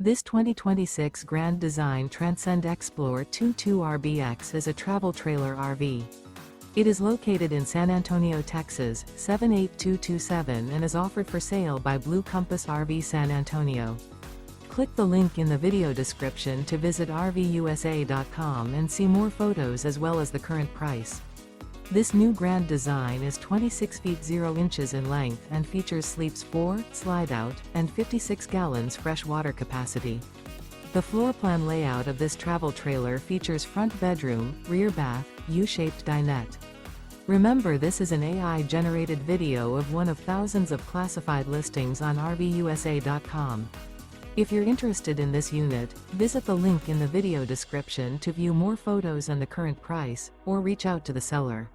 This 2026 Grand Design Transcend Xplor 22RBX is a travel trailer RV. It is located in San Antonio, Texas, 78227 and is offered for sale by Blue Compass RV San Antonio. Click the link in the video description to visit RVUSA.com and see more photos as well as the current price. This new Grand Design is 26 feet 0 inches in length and features sleeps 4, Slideout, and 56 gallons fresh water capacity. The floor plan layout of this travel trailer features front bedroom, rear bath, U-shaped dinette. Remember, this is an AI-generated video of one of thousands of classified listings on RVUSA.com. If you're interested in this unit, visit the link in the video description to view more photos and the current price, or reach out to the seller.